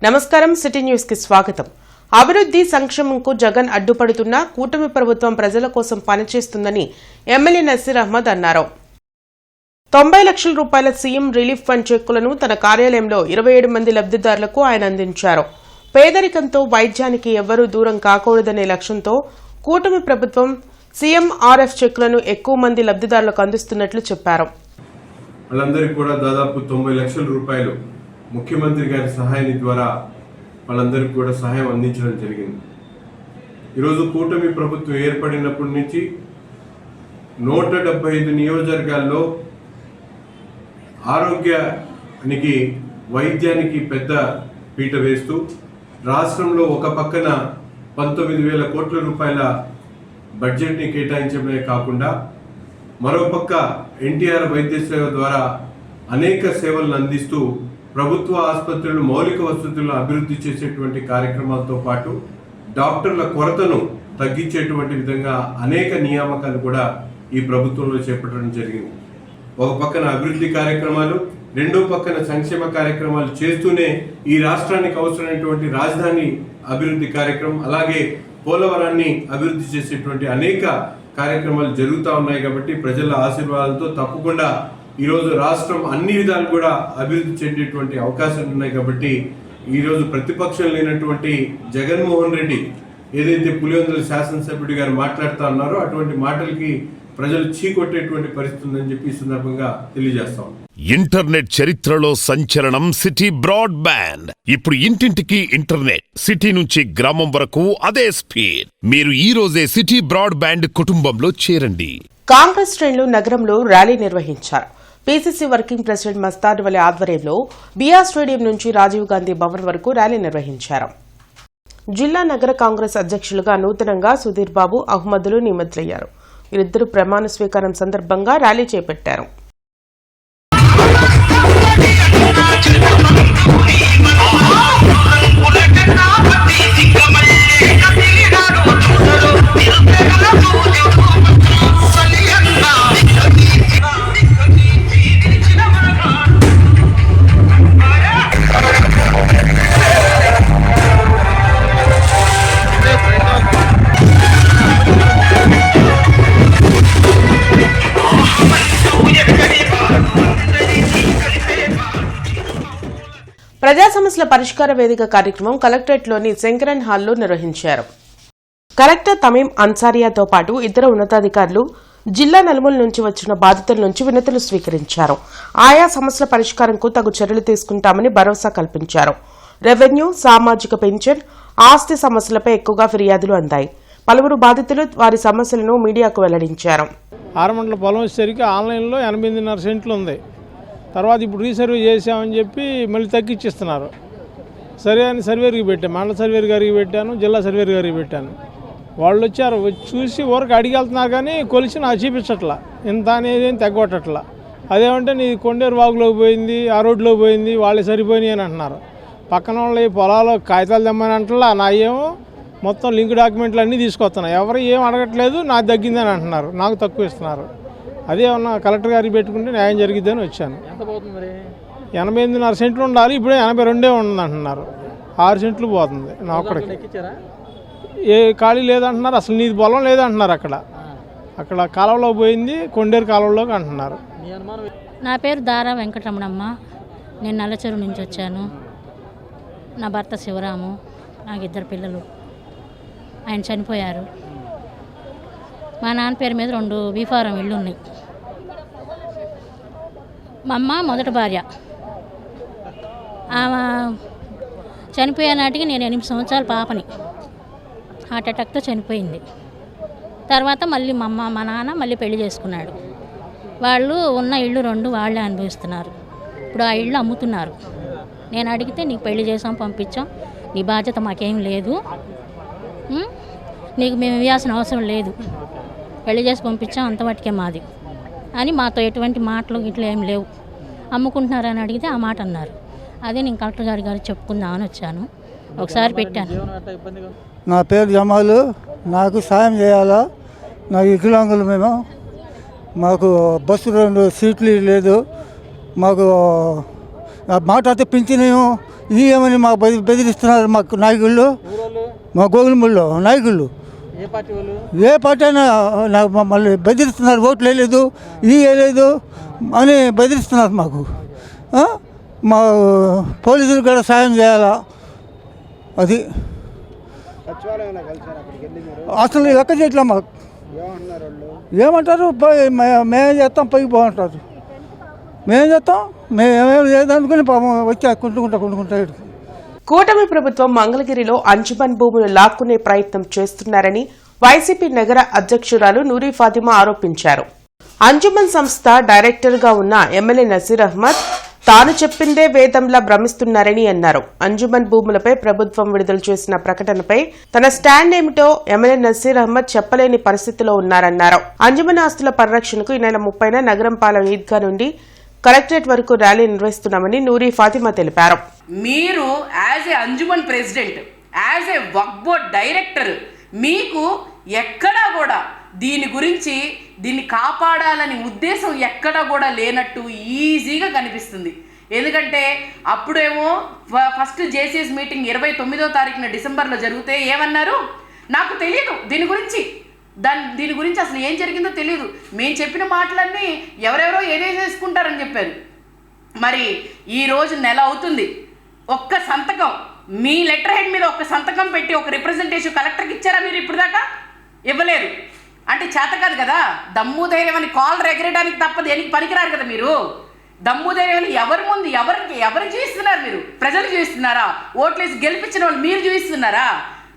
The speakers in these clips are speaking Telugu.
నమస్కారం, సిటీ న్యూస్ కి స్వాగతం. అభివృద్ధి సంక్షేమంకు జగన్ అడ్డుపడుతున్నా కూటమి ప్రభుత్వం ప్రజల కోసం పనిచేస్తుందని ఎమ్మెల్యే నసీర్ అహ్మద్ అన్నారు. 90 లక్షల రూపాయల సీఎం రిలీఫ్ ఫండ్ చెక్కులను తన కార్యాలయంలో 27 మంది లబ్ధిదారులకు ఆయన అందించారు. పేదరికంతో వైద్యానికి ఎవ్వరూ దూరం కాకూడదనే లక్ష్యంతో కూటమి ప్రభుత్వం సీఎంఆర్ఎఫ్ చెక్కులను ఎక్కువ మంది లబ్ధిదారులకు అందిస్తున్నట్లు చెప్పారు. వాళ్ళందరికీ కూడా దాదాపు 90 లక్షల రూపాయలు ముఖ్యమంత్రి గారి సహాయాన్ని ద్వారా వాళ్ళందరికీ కూడా సహాయం అందించడం జరిగింది. ఈరోజు కూటమి ప్రభుత్వం ఏర్పడినప్పటి నుంచి 175 నియోజకవర్గాల్లో ఆరోగ్యానికి వైద్యానికి పెద్ద పీట వేస్తూ రాష్ట్రంలో ఒక పక్కన 19,000 కోట్ల రూపాయల బడ్జెట్ని కేటాయించడమే కాకుండా మరోపక్క ఎన్టీఆర్ వైద్య సేవ ద్వారా అనేక సేవలను అందిస్తూ ప్రభుత్వ ఆసుపత్రులు మౌలిక వసతులను అభివృద్ధి చేసేటువంటి కార్యక్రమాలతో పాటు డాక్టర్ల కొరతను తగ్గించేటువంటి విధంగా అనేక నియామకాలు కూడా ఈ ప్రభుత్వంలో చేపట్టడం జరిగింది. ఒక పక్కన అభివృద్ధి కార్యక్రమాలు, రెండో పక్కన సంక్షేమ కార్యక్రమాలు చేస్తూనే ఈ రాష్ట్రానికి అవసరమైనటువంటి రాజధాని అభివృద్ధి కార్యక్రమం, అలాగే పోలవరాన్ని అభివృద్ధి చేసేటువంటి అనేక కార్యక్రమాలు జరుగుతూ ఉన్నాయి. కాబట్టి ప్రజల ఆశీర్వాదాలతో తప్పకుండా ఈరోజు రాష్ట్రం అన్ని విధాలు కూడా అభివృద్ధి చెందేటువంటి అవకాశాలు ఉన్నాయి. కాబట్టి ఈరోజు ప్రతిపక్షం లేనటువంటి జగన్మోహన్ రెడ్డి ఏదైతే పులివెందుల శాసనసభ్యుడి గారు మాట్లాడుతూ ఉన్నారో అటువంటి మాటలకి ప్రజలు చీకొట్టేటువంటి పరిస్థితి ఉందని చెప్పి ఈ సందర్భంగా తెలియజేస్తాం. ఇంటర్నెట్ చరిత్రలో సంచలనం సిటీ బ్రాడ్బ్యాండ్. ఇప్పుడు ఇంటింటికి ఇంటర్నెట్, సిటీ నుంచి గ్రామం వరకు అదే స్పీడ్. మీరు ఈ రోజే సిటీ బ్రాడ్బ్యాండ్ కుటుంబంలో చేరండి. కాంగ్రెస్ శ్రేణులు నగరంలో ర్యాలీ నిర్వహించారు. పీసీసీ వర్కింగ్ ప్రెసిడెంట్ మస్తాన్ వలి ఆధ్వర్యంలో బిఆర్ స్టేడియం నుంచి రాజీవ్ గాంధీ భవన్ వరకు ర్యాలీ నిర్వహించారు. జిల్లా నగర కాంగ్రెస్ అధ్యక్షులుగా నూతనంగా సుధీర్ బాబు, అహ్మద్లు నియమితులయ్యారు. వీరిద్దరూ ప్రమాణ స్వీకారం సందర్భంగా ర్యాలీ చేపట్టారు. ప్రజా సమస్యల పరిష్కార వేదిక కార్యక్రమం కలెక్టరేట్లోని శంకరన్ హాల్లో నిర్వహించారు. కలెక్టర్ తమీం అన్సారియాతో పాటు ఇతర ఉన్నతాధికారులు జిల్లా నలుమూల నుంచి వచ్చిన బాధితుల నుంచి వినతులు స్వీకరించారు. ఆయా సమస్యల పరిష్కారంకు తగు చర్యలు తీసుకుంటామని భరోసా కల్పించారు. రెవెన్యూ, సామాజిక పెన్షన్, ఆస్తి సమస్యలపై ఎక్కువగా ఫిర్యాదులు అందాయి. పలువురు బాధితులు వారి సమస్యలను మీడియాకు వెల్లడించారు. ఆరమండల పొలం వచ్చేసరికి ఆన్లైన్లో 8.5 సెంట్లు ఉంది. తర్వాత ఇప్పుడు రీసర్వే చేసామని చెప్పి మళ్ళీ తగ్గించిస్తున్నారు. సరే అని సర్వేర్కి పెట్టాను, మండల సర్వేర్ గారికి పెట్టాను, జిల్లా సర్వేర్ గారికి పెట్టాను. వాళ్ళు వచ్చారు, చూసి ఊరికి అడిగి వెళ్తున్నారు కానీ కొలిసి నాకు చూపించట్లా, ఇంత అనేది ఏం తగ్గొట్టట్లా. అదేమంటే నీ కొండేరు వాగులోకి పోయింది, ఆ రోడ్లో పోయింది, వాళ్ళే సరిపోయినాయి అని అంటున్నారు. పక్కన వాళ్ళ పొలాల్లో కాగితాలు తెమ్మని అంటలా, నా ఏమో మొత్తం లింక్ డాక్యుమెంట్లు అన్నీ తీసుకొస్తున్నాయి. ఎవరు ఏం అడగట్లేదు, నాకు తగ్గిందని అంటున్నారు, నాకు తక్కువ ఇస్తున్నారు. అదే ఏమన్నా కలెక్టర్ గారికి పెట్టుకుంటే న్యాయం జరిగిద్దని వచ్చాను. 88.5 సెంట్లు ఉండాలి, ఇప్పుడే 82 ఉందంటున్నారు. 6 సెంట్లు పోతుంది నా ఒక్కడికి. ఏ ఖాళీ లేదంటున్నారు, అసలు నీది పొలం లేదంటున్నారు. అక్కడ కాలువలో పోయింది, కొండేరు కాలువలోకి అంటున్నారు. నా పేరు దారా వెంకటరమణమ్మ. నేను నల్లచెరువు నుంచి వచ్చాను. నా భర్త శివరాము, నాకు 2 పిల్లలు. ఆయన చనిపోయారు. మా నాన్న పేరు మీద 2 బీఫారం ఇళ్ళు ఉన్నాయి. మా అమ్మ మొదటి భార్య, ఆమె చనిపోయే నాటికి నేను 8 సంవత్సరాల పాపని. హార్ట్ అటాక్తో చనిపోయింది. తర్వాత మళ్ళీ మా అమ్మ మా నాన్న మళ్ళీ పెళ్లి చేసుకున్నాడు. వాళ్ళు ఉన్న ఇళ్ళు 2 వాళ్ళే అనుభవిస్తున్నారు. ఇప్పుడు ఆ ఇళ్ళు అమ్ముతున్నారు. నేను అడిగితే నీకు పెళ్లి చేసాం, పంపించాం, నీ బాధ్యత మాకేం లేదు, నీకు మేము ఇవ్వాల్సిన అవసరం లేదు, పెళ్లి చేసి పంపించాం, అంతవరకే మాది అని మాతో ఎటువంటి మాటలు ఇట్లా ఏం లేవు. అమ్ముకుంటున్నారని అడిగితే ఆ మాట అన్నారు. అదే నేను కలెక్టర్ గారికి చెప్పుకుందామని వచ్చాను. ఒకసారి పెట్టాను. నా పేరు జమాలు. నాకు సాయం చేయాలా, నాకు వికలాంగులు మేము, మాకు బస్సు 2 సీట్లు లేదు, మాకు మాట్లాడితే పింఛను ఈ ఏమని మాకు బెదిరిస్తున్నారు మాకు నాయకుళ్ళు, మా గోగులముళ్ళు నాయకుళ్ళు. ఏ పార్టీ అయినా నాకు మమ్మల్ని బెదిరిస్తున్నారు. ఓట్లు వేయలేదు, వేయలేదు అని బెదిరిస్తున్నారు మాకు. మా పోలీసులు కూడా సాయం చేయాలా. అది అసలు లెక్క చేయట్లా మాకు. ఏమంటారు, మేమేం చేస్తాం, పైకి బాగుంటారు. మేమేం చేస్తాం, మేమేం లేదనుకుని పాపం వచ్చి కుంటుకుంటా. కూటమి ప్రభుత్వం మంగళగిరిలో అంజుమన్ భూములు లాక్కునే ప్రయత్నం చేస్తున్నారని వైసీపీ నగర అధ్యక్షురాలు నూరి ఫాతిమా ఆరోపించారు. అంజుమన్ సంస్థ డైరెక్టర్గా ఉన్న ఎమ్మెల్యే నసీర్ అహ్మద్ తాను చెప్పిందే వేదంలా భ్రమిస్తున్నారని అన్నారు. అంజుమన్ భూములపై ప్రభుత్వం విడుదల చేసిన ప్రకటనపై తన స్టాండ్ ఏమిటో ఎమ్మెల్యే నసీర్ అహ్మద్ చెప్పలేని పరిస్థితిలో ఉన్నారన్నారు. అంజుమన్ ఆస్తుల పరిరక్షణకు ఈ నెల 30న నగరంపాలెం ఈద్గా నుండి కలెక్టరేట్ వరకు ర్యాలీ నిర్వహిస్తున్నామని నూరి ఫాతిమా తెలిపారు. మీరు as a Anjuman president, as a Waqf board director, మీకు ఎక్కడా కూడా దీని గురించి దీన్ని కాపాడాలని ఉద్దేశం ఎక్కడా కూడా లేనట్టు ఈజీగా కనిపిస్తుంది. ఎందుకంటే అప్పుడేమో ఫస్ట్ జేసీఎస్ మీటింగ్ 29వ తారీఖున డిసెంబర్లో జరిగితే ఏమన్నారు, నాకు తెలియదు దీని గురించి అసలు ఏం జరిగిందో తెలియదు, మేము చెప్పిన మాటలన్నీ ఎవరెవరో ఏదేసేసుకుంటారని చెప్పారు. మరి ఈరోజు నెల అవుతుంది, ఒక్క సంతకం మీ లెటర్ హెడ్ మీద ఒక్క సంతకం పెట్టి ఒక రిప్రజెంటేషన్ కలెక్టర్కి ఇచ్చారా మీరు ఇప్పుడు దాకా? ఇవ్వలేదు. అంటే చేత కాదు కదా, దమ్ము ధైర్యం అని కాల్ ఎగరడానికి తప్పదు, దేనికి పనికిరారు కదా మీరు. దమ్ము ధైర్యం అని ఎవరి ముందు ఎవరు చూపిస్తున్నారు? మీరు ప్రజలు చూపిస్తున్నారా? ఓట్లేసి గెలిపించిన వాళ్ళు మీరు చూపిస్తున్నారా?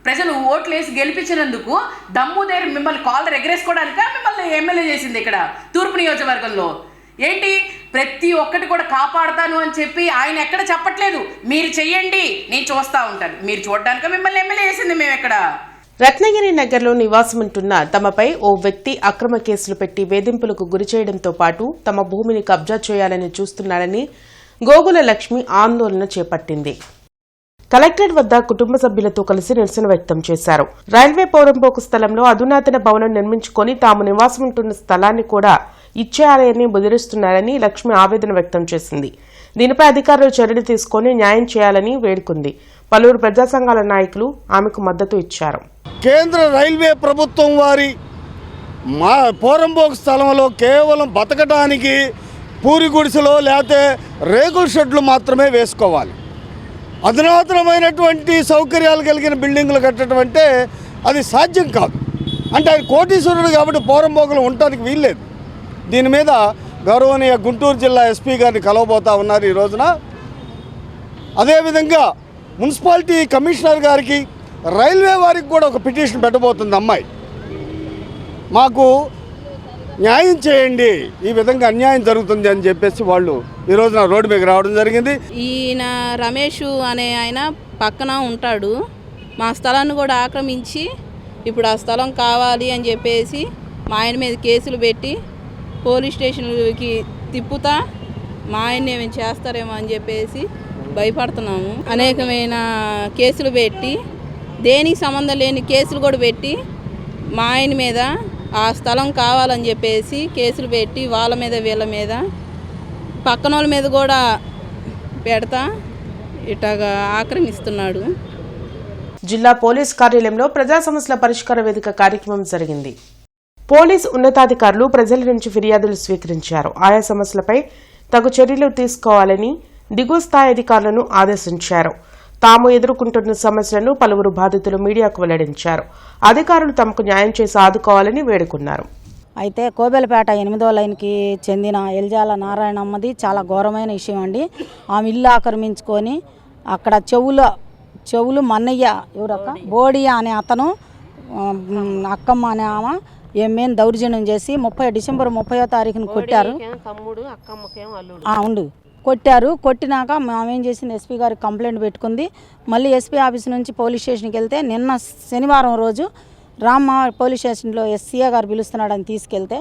ప్రజలు ఓట్లేసి గెలిపించినందుకు దమ్ము ధైర్యం మిమ్మల్ని కాలర్ ఎగరేసుకోవడానికా మిమ్మల్ని ఎమ్మెల్యే చేసింది ఇక్కడ తూర్పు నియోజకవర్గంలో? ఏంటి ప్రతి ఒక్కటి కూడా కాపాడుతాను అని చెప్పి ఆయన ఎక్కడ చెప్పట్లేదు. మీరు చెయ్యండి, నేను చూస్తూ ఉంటాను. మీరు చూడడానికి మిమ్మల్ని ఎమ్మెల్యే చేసింది మేము ఎక్కడ? రత్నగిరి నగర్లో నివాసముంటున్న తమపై ఓ వ్యక్తి అక్రమ కేసులు పెట్టి వేధింపులకు గురిచేయడంతో పాటు తమ భూమిని కబ్జా చేయాలని చూస్తున్నారని గోగుల లక్ష్మి ఆందోళన చేపట్టింది. కలెక్టరేట్ వద్ద కుటుంబ సభ్యులతో కలిసి నిరసన వ్యక్తం చేశారు. రైల్వే పౌరంపోకు స్థలంలో అధునాతన భవనం నిర్మించుకుని తాము నివాసముంటున్న స్థలాన్ని కూడా ఇచ్చేయాలని బెదిరిస్తున్నారని లక్ష్మి ఆవేదన వ్యక్తం చేసింది. దీనిపై అధికారులు చర్యలు తీసుకుని న్యాయం చేయాలని వేడుకుంది. పలువురు ప్రజా సంఘాల నాయకులు ఆమెకు మద్దతు ఇచ్చారు. కేంద్ర రైల్వే ప్రభుత్వం వారి పోరంబోకు స్థలంలో కేవలం బతకడానికి పూరి గుడిసెలో లేకపోతే రేకుల షెడ్లు మాత్రమే వేసుకోవాలి. అధునాతనమైనటువంటి సౌకర్యాలు కలిగిన బిల్డింగులు కట్టడం అంటే అది సాధ్యం కాదు. అంటే ఆయన కోటీశ్వరుడు కాబట్టి పోరంబోకులు ఉండటానికి వీల్లేదు. దీని మీద గౌరవనీయ గుంటూరు జిల్లా ఎస్పీ గారిని కలవబోతా ఉన్నారు ఈ రోజున. అదేవిధంగా మున్సిపాలిటీ కమిషనర్ గారికి, రైల్వే వారికి కూడా ఒక పిటిషన్ పెట్టబోతుంది అమ్మాయి. మాకు న్యాయం చేయండి, ఈ విధంగా అన్యాయం జరుగుతుంది అని చెప్పేసి వాళ్ళు ఈ రోజున రోడ్డు మీద రావడం జరిగింది. ఈయన రమేష్ అనే ఆయన పక్కన ఉంటాడు. మా స్థలాన్ని కూడా ఆక్రమించి ఇప్పుడు ఆ స్థలం కావాలి అని చెప్పేసి మా ఆయన మీద కేసులు పెట్టి పోలీస్ స్టేషన్కి తిప్పుతా మా ఆయన్ని ఏమైనా చేస్తారేమో అని చెప్పేసి భయపడుతున్నాము. అనేకమైన కేసులు పెట్టి దేనికి సంబంధం లేని కేసులు కూడా పెట్టి మా ఆయన మీద ఆ స్థలం కావాలని చెప్పేసి కేసులు పెట్టి వాళ్ళ మీద వీళ్ళ మీద పక్కన వాళ్ళ మీద కూడా పెడతా ఇట్లాగా ఆక్రమిస్తున్నాడు. జిల్లా పోలీస్ కార్యాలయంలో ప్రజా సమస్యల పరిష్కార వేదిక కార్యక్రమం జరిగింది. పోలీస్ ఉన్నతాధికారులు ప్రజల నుంచి ఫిర్యాదులు స్వీకరించారు. ఆయా సమస్యలపై తగు చర్యలు తీసుకోవాలని దిగువ స్థాయి అధికారులను ఆదేశించారు. తాము ఎదుర్కొంటున్న సమస్యలను పలువురు బాధితులు మీడియాకు వెల్లడించారు. అధికారులు తమకు న్యాయం చేసి ఆదుకోవాలని వేడుకున్నారు. అయితే కోబెలపేట 8వ లైన్కి చెందిన ఎల్జాల నారాయణమ్మది చాలా ఘోరమైన విషయం అండి. ఆమె ఇల్లు ఆక్రమించుకొని అక్కడ చెవులు మన్నయ్య ఎవరక్క బోడియా అనే అతను, అక్కమ్మ అనే ఆమె ఏమేం దౌర్జన్యం చేసి డిసెంబర్ 30వ తారీఖున కొట్టారు. ఉండు కొట్టారు. కొట్టినాక మేమేం చేసింది ఎస్పీ గారికి కంప్లైంట్ పెట్టుకుంది. మళ్ళీ ఎస్పీ ఆఫీస్ నుంచి పోలీస్ స్టేషన్కి వెళ్తే నిన్న శనివారం రోజు రామ్మ పోలీస్ స్టేషన్లో ఎస్సీఏ గారు పిలుస్తున్నాడని తీసుకెళ్తే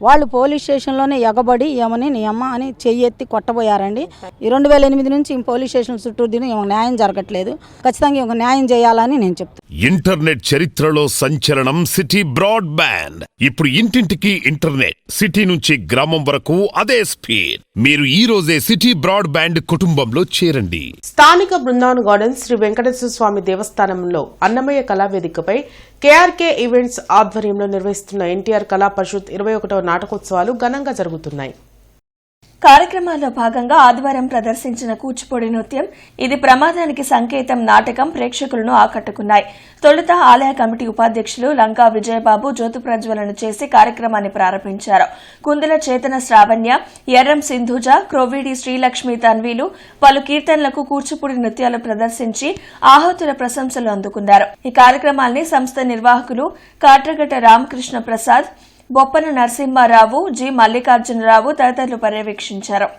వాళ్ళు పోలీస్ స్టేషన్లోనే ఎగబడి ఏమని నీ అమ్మ అని చెయ్యెత్తి కొట్టబోయారండి. ఈ 2008 నుంచి ఈ పోలీస్ స్టేషన్ చుట్టూ దీని న్యాయం జరగట్లేదు. ఖచ్చితంగా ఒక న్యాయం చేయాలని నేను చెప్తాను. ఇంటర్నెట్ చరిత్రలో సంచలనం సిటీ బ్రాడ్బ్యాండ్. ఇప్పుడు ఇంటింటికి ఇంటర్నెట్, సిటీ నుంచి గ్రామం వరకు అదే స్పీడ్. మీరు ఈ రోజే సిటీ బ్రాడ్బ్యాండ్ కుటుంబంలో చేరండి. స్థానిక బృందావన్ గార్డెన్స్ శ్రీ వెంకటేశ్వర స్వామి దేవస్థానంలో అన్నమయ్య కళావేదికపై కేఆర్కే ఈవెంట్స్ ఆధ్వర్యంలో నిర్వహిస్తున్న ఎన్టీఆర్ కళా పరిషత్ 21వ నాటకోత్సవాలు ఘనంగా జరుగుతున్నాయి. కార్యక్రమాల్లో భాగంగా ఆదివారం ప్రదర్శించిన కూచిపూడి నృత్యం ఇది ప్రమాదానికి సంకేతం నాటకం ప్రేక్షకులను ఆకట్టుకున్నాయి. తొలుత ఆలయ కమిటీ ఉపాధ్యక్షులు లంకా విజయబాబు జ్యోతి ప్రజ్వలన చేసి కార్యక్రమాన్ని ప్రారంభించారు. కుందల చేతన శ్రావణ్య, ఎర్రం సింధుజ, క్రోవిడి శ్రీలక్ష్మి తన్వీలు పలు కీర్తనలకు కూచిపూడి నృత్యాలు ప్రదర్శించి ఆహుతుల ప్రశంసలు అందుకున్నారు. ఈ కార్యక్రమాన్ని సంస్థ నిర్వాహకులు కాట్రగట్ట రామకృష్ణ ప్రసాద్, బొప్పన నరసింహారావు, జి మల్లికార్జునరావు తదితరులు పర్యవేక్షించారు.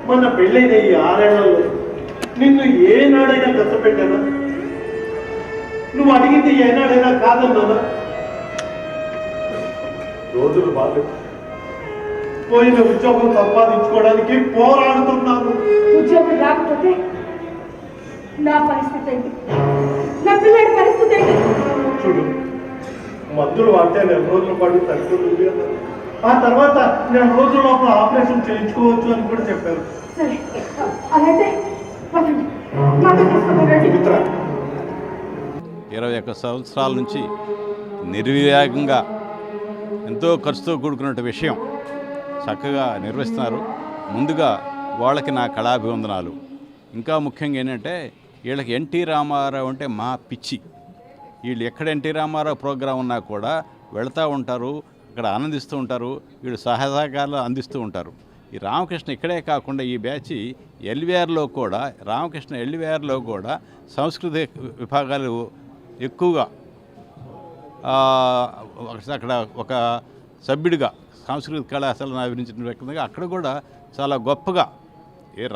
మన పెళ్ళైన ఈ 6 ఏళ్లలో నిన్ను ఏనాడైనా కష్టపెట్టానా? నువ్వు అడిగింది ఏనాడైనా కాదన్నానా? రోజులు బాగా పోయిన ఉద్యోగం సంపాదించుకోవడానికి పోరాడుతున్నాను. ఉద్యోగం రాకపోతే నా పరిస్థితి ఏంటి? నా పిల్లడి పరిస్థితి ఏంటి? చూడు, మందులు వాడితే 2 రోజుల పాటు తగ్గుతుంది అన్నారు. ఆ తర్వాత 2 రోజుల లోపల ఆపరేషన్ చేయించుకోవచ్చు అని కూడా చెప్పారు. సరే, అలాగే 21 సంవత్సరాల నుంచి నిర్విరాగంగా ఎంతో ఖర్చుతో కూడుకున్న విషయం చక్కగా నిర్వహిస్తున్నారు. ముందుగా వాళ్ళకి నా కళాభివందనాలు. ఇంకా ముఖ్యంగా ఏంటంటే వీళ్ళకి ఎన్టీ రామారావు అంటే మా పిచ్చి. వీళ్ళు ఎక్కడ ఎన్టీ రామారావు ప్రోగ్రాం ఉన్నా కూడా వెళుతూ ఉంటారు, ఇక్కడ ఆనందిస్తూ ఉంటారు, వీళ్ళు సహకారాలు అందిస్తూ ఉంటారు. ఈ రామకృష్ణ ఇక్కడే కాకుండా ఈ బ్యాచ్ ఎల్వీఆర్లో కూడా ఎల్వీఆర్లో కూడా సంస్కృతి విభాగాలు ఎక్కువగా అక్కడ ఒక సభ్యుడిగా సాంస్కృతిక కళాశాలను అభివృంచిన వ్యక్తిగా అక్కడ కూడా చాలా గొప్పగా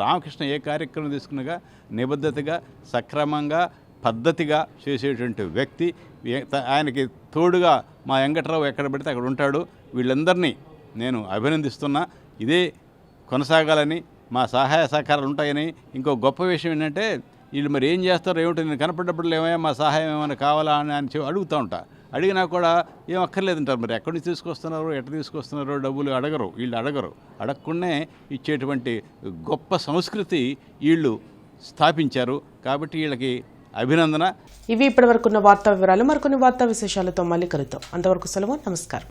రామకృష్ణ ఏ కార్యక్రమం తీసుకున్నగా నిబద్ధతగా సక్రమంగా పద్ధతిగా చేసేటువంటి వ్యక్తి. ఆయనకి తోడుగా మా వెంకట్రావు ఎక్కడ పెడితే అక్కడ ఉంటాడు. వీళ్ళందరినీ నేను అభినందిస్తున్నా. ఇదే కొనసాగాలని, మా సహాయ సహకారాలు ఉంటాయని. ఇంకో గొప్ప విషయం ఏంటంటే వీళ్ళు మరి ఏం చేస్తారో ఏమిటో నేను కనపడ్డప్పుడు ఏమైనా మా సహాయం ఏమైనా కావాలా అని అడుగుతూ ఉంటా. అడిగినా కూడా ఏం అక్కర్లేదంటారు. మరి ఎక్కడి నుంచి తీసుకొస్తున్నారు, ఎట్లా తీసుకొస్తున్నారో డబ్బులు అడగరు. వీళ్ళు అడగకుండానే ఇచ్చేటువంటి గొప్ప సంస్కృతి వీళ్ళు స్థాపించారు. కాబట్టి వీళ్ళకి అభినందన. ఇవి ఇప్పటివరకున్న వార్తా వివరాలు. మరికొన్ని వార్తా విశేషాలతో మళ్ళీ కలుద్దాం. అంతవరకు సెలవు. నమస్కారం.